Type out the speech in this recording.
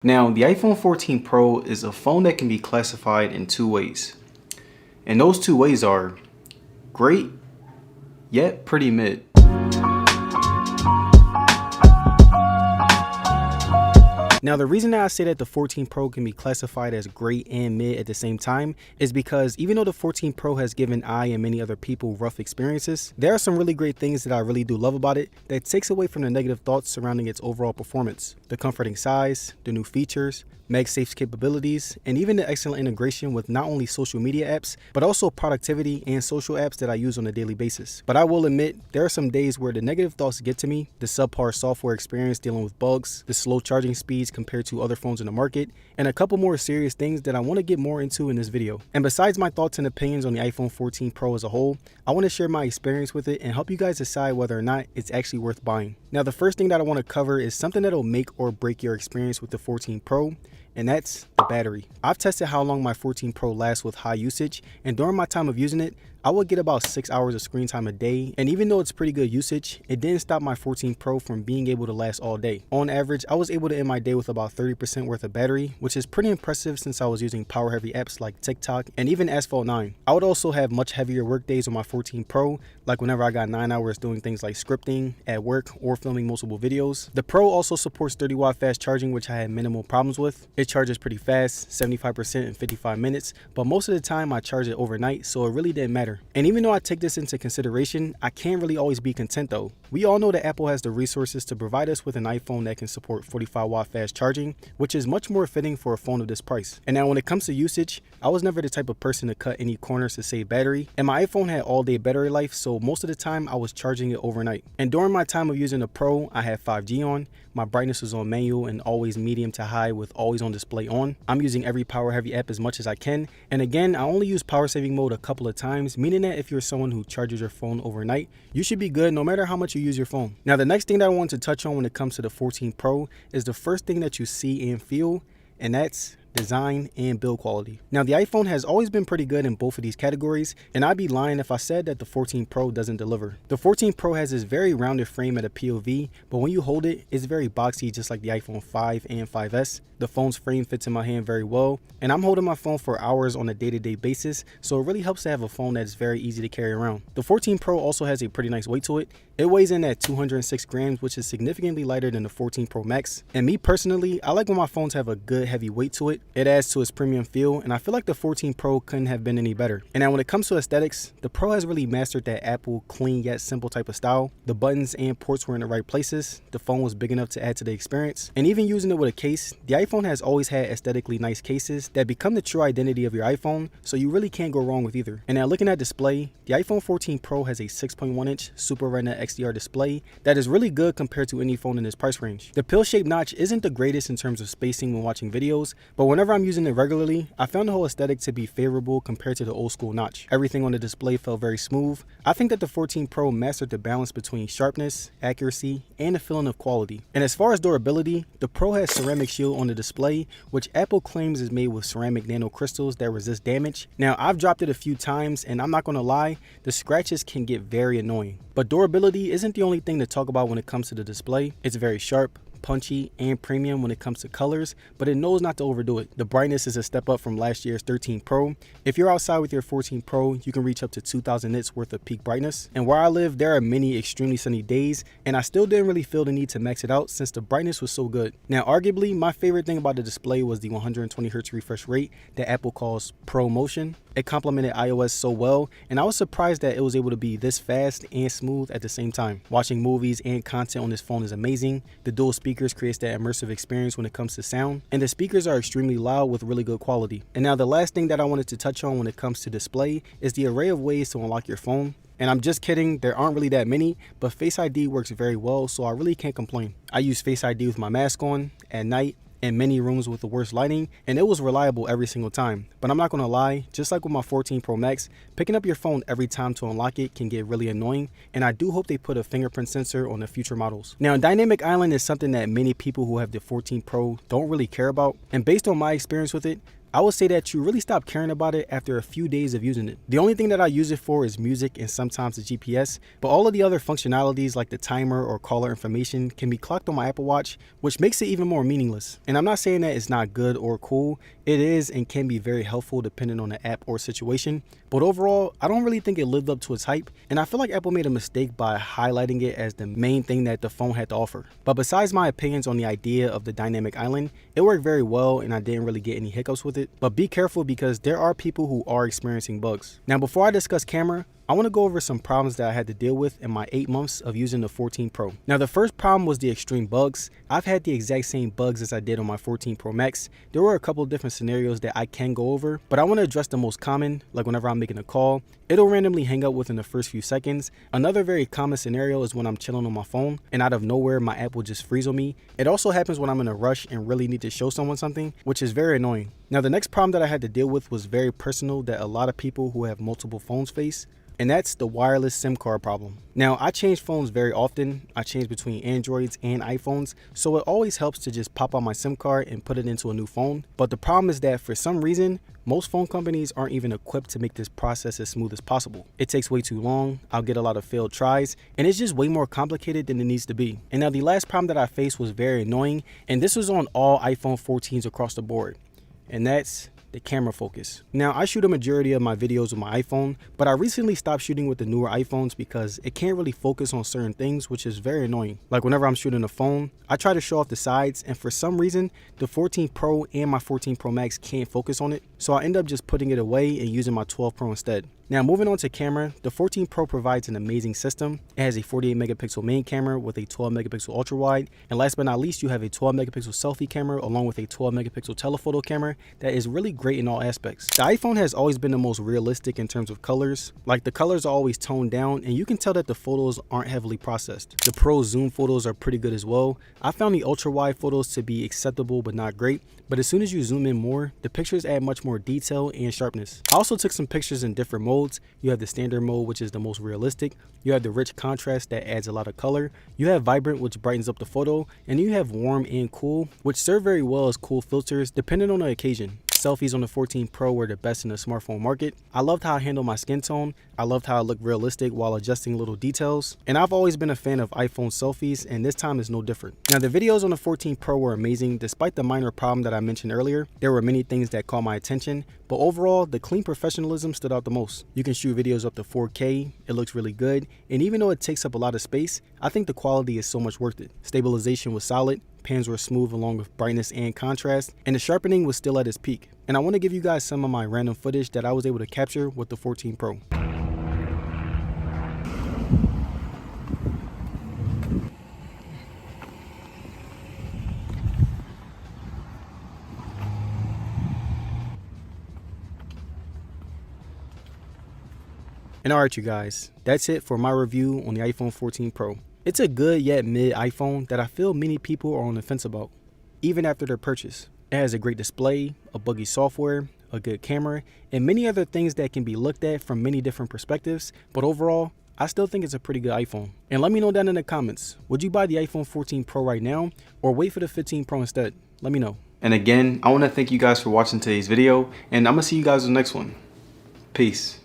Now, the iPhone 14 Pro is a phone that can be classified in two ways. And those two ways are great, yet pretty mid. Now, the reason that I say that the 14 Pro can be classified as great and mid at the same time is because even though the 14 Pro has given I and many other people rough experiences, there are some really great things that I really do love about it that takes away from the negative thoughts surrounding its overall performance. The comforting size, the new features, MagSafe's capabilities, and even the excellent integration with not only social media apps, but also productivity and social apps that I use on a daily basis. But I will admit, there are some days where the negative thoughts get to me, the subpar software experience dealing with bugs, the slow charging speeds compared to other phones in the market, and a couple more serious things that I want to get more into in this video. And besides my thoughts and opinions on the iPhone 14 Pro as a whole, I want to share my experience with it and help you guys decide whether or not it's actually worth buying. Now, the first thing that I want to cover is something that'll make or break your experience with the 14 Pro, and that's the battery. I've tested how long my 14 Pro lasts with high usage, and during my time of using it, I would get about 6 hours of screen time a day, and even though it's pretty good usage, it didn't stop my 14 Pro from being able to last all day. On average, I was able to end my day with about 30% worth of battery, which is pretty impressive since I was using power heavy apps like TikTok and even Asphalt 9. I would also have much heavier work days on my 14 Pro, like whenever I got 9 hours doing things like scripting, at work, or filming multiple videos. The Pro also supports 30-watt fast charging, which I had minimal problems with. It charges pretty fast, 75% in 55 minutes, but most of the time I charge it overnight, so it really didn't matter. And even though I take this into consideration, I can't really always be content though. We all know that Apple has the resources to provide us with an iPhone that can support 45-watt fast charging, which is much more fitting for a phone of this price. And now when it comes to usage, I was never the type of person to cut any corners to save battery, and my iPhone had all-day battery life, so most of the time I was charging it overnight. And during my time of using the Pro, I had 5G on, my brightness was on manual and always medium to high with always on display on. I'm using every power heavy app as much as I can, and again, I only use power saving mode a couple of times, meaning that if you're someone who charges your phone overnight, you should be good no matter how much you use your phone. Now, the next thing that I want to touch on when it comes to the 14 Pro is the first thing that you see and feel, and that's design and build quality. Now, the iPhone has always been pretty good in both of these categories, and I'd be lying if I said that the 14 Pro doesn't deliver. The 14 Pro has this very rounded frame at a POV, but when you hold it, it's very boxy just like the iPhone 5 and 5S. The phone's frame fits in my hand very well, and I'm holding my phone for hours on a day-to-day basis, so it really helps to have a phone that's very easy to carry around. The 14 Pro also has a pretty nice weight to it. It weighs in at 206 grams, which is significantly lighter than the 14 Pro Max. And me personally, I like when my phones have a good heavy weight to it. It adds to its premium feel, and I feel like the 14 Pro couldn't have been any better. And now when it comes to aesthetics, the Pro has really mastered that Apple clean yet simple type of style. The buttons and ports were in the right places. The phone was big enough to add to the experience. And even using it with a case, the iPhone has always had aesthetically nice cases that become the true identity of your iPhone, so you really can't go wrong with either. And now looking at display, the iPhone 14 Pro has a 6.1-inch Super Retina XDR display that is really good compared to any phone in this price range. The pill-shaped notch isn't the greatest in terms of spacing when watching videos, but whenever I'm using it regularly, I found the whole aesthetic to be favorable compared to the old school notch. Everything on the display felt very smooth. I think that the 14 Pro mastered the balance between sharpness, accuracy, and a feeling of quality. And as far as durability, the Pro has ceramic shield on the display, which Apple claims is made with ceramic nanocrystals that resist damage. Now, I've dropped it a few times, and I'm not gonna lie, the scratches can get very annoying. But durability isn't the only thing to talk about when it comes to the display. It's very sharp, punchy, and premium when it comes to colors, but it knows not to overdo it. The brightness is a step up from last year's 13 Pro. If you're outside with your 14 Pro, you can reach up to 2000 nits worth of peak brightness. And where I live, there are many extremely sunny days, and I still didn't really feel the need to max it out since the brightness was so good. Now, arguably, my favorite thing about the display was the 120Hz refresh rate that Apple calls Pro Motion. It complemented iOS so well, and I was surprised that it was able to be this fast and smooth at the same time. Watching movies and content on this phone is amazing. The dual speakers creates that immersive experience when it comes to sound, and the speakers are extremely loud with really good quality. And now the last thing that I wanted to touch on when it comes to display is the array of ways to unlock your phone. And I'm just kidding, there aren't really that many, but Face ID works very well, so I really can't complain. I use Face ID with my mask on, at night, in many rooms with the worst lighting, and it was reliable every single time. But I'm not gonna lie, just like with my 14 Pro Max, picking up your phone every time to unlock it can get really annoying, and I do hope they put a fingerprint sensor on the future models. Now, Dynamic Island is something that many people who have the 14 Pro don't really care about, and based on my experience with it, I would say that you really stop caring about it after a few days of using it. The only thing that I use it for is music and sometimes the GPS, but all of the other functionalities like the timer or caller information can be clocked on my Apple Watch, which makes it even more meaningless. And I'm not saying that it's not good or cool. It is and can be very helpful depending on the app or situation, but overall, I don't really think it lived up to its hype, and I feel like Apple made a mistake by highlighting it as the main thing that the phone had to offer. But besides my opinions on the idea of the dynamic island, it worked very well and I didn't really get any hiccups with it. But be careful because there are people who are experiencing bugs. Now, before I discuss camera, I want to go over some problems that I had to deal with in my 8 months of using the 14 Pro. Now, the first problem was the extreme bugs. I've had the exact same bugs as I did on my 14 Pro Max. There were a couple of different scenarios that I can go over, but I want to address the most common, like whenever I'm making a call, it'll randomly hang up within the first few seconds. Another very common scenario is when I'm chilling on my phone and out of nowhere, my app will just freeze on me. It also happens when I'm in a rush and really need to show someone something, which is very annoying. Now, the next problem that I had to deal with was very personal that a lot of people who have multiple phones face, and that's the wireless SIM card problem. Now, I change phones very often. I change between Androids and iPhones, so it always helps to just pop out my SIM card and put it into a new phone. But the problem is that for some reason, most phone companies aren't even equipped to make this process as smooth as possible. It takes way too long, I'll get a lot of failed tries, and it's just way more complicated than it needs to be. And now the last problem that I faced was very annoying, and this was on all iPhone 14s across the board, and that's the camera focus. Now, I shoot a majority of my videos with my iPhone, but I recently stopped shooting with the newer iPhones because it can't really focus on certain things, which is very annoying. Like whenever I'm shooting a phone, I try to show off the sides, and for some reason, the 14 Pro and my 14 Pro Max can't focus on it, so I end up just putting it away and using my 12 Pro instead. Now, moving on to camera, the 14 Pro provides an amazing system. It has a 48 megapixel main camera with a 12 megapixel ultra wide. And last but not least, you have a 12 megapixel selfie camera along with a 12 megapixel telephoto camera that is really great in all aspects. The iPhone has always been the most realistic in terms of colors. Like, the colors are always toned down and you can tell that the photos aren't heavily processed. The Pro zoom photos are pretty good as well. I found the ultra wide photos to be acceptable but not great. But as soon as you zoom in more, the pictures add much more detail and sharpness. I also took some pictures in different modes. You have the standard mode, which is the most realistic. You have the rich contrast that adds a lot of color. You have vibrant, which brightens up the photo. And you have warm and cool, which serve very well as cool filters depending on the occasion. Selfies on the 14 Pro were the best in the smartphone market. I loved how I handled my skin tone. I loved how it looked realistic while adjusting little details. And I've always been a fan of iPhone selfies, and this time is no different. Now, the videos on the 14 Pro were amazing. Despite the minor problem that I mentioned earlier, there were many things that caught my attention, but overall, the clean professionalism stood out the most. You can shoot videos up to 4K, it looks really good, and even though it takes up a lot of space, I think the quality is so much worth it. Stabilization was solid, pans were smooth along with brightness and contrast, and the sharpening was still at its peak. And I want to give you guys some of my random footage that I was able to capture with the 14 Pro. And alright you guys, that's it for my review on the iPhone 14 Pro. It's a good yet mid iPhone that I feel many people are on the fence about, even after their purchase. It has a great display, a buggy software, a good camera, and many other things that can be looked at from many different perspectives, but overall, I still think it's a pretty good iPhone. And let me know down in the comments, would you buy the iPhone 14 Pro right now, or wait for the 15 Pro instead? Let me know. And again, I want to thank you guys for watching today's video, and I'm going to see you guys in the next one. Peace.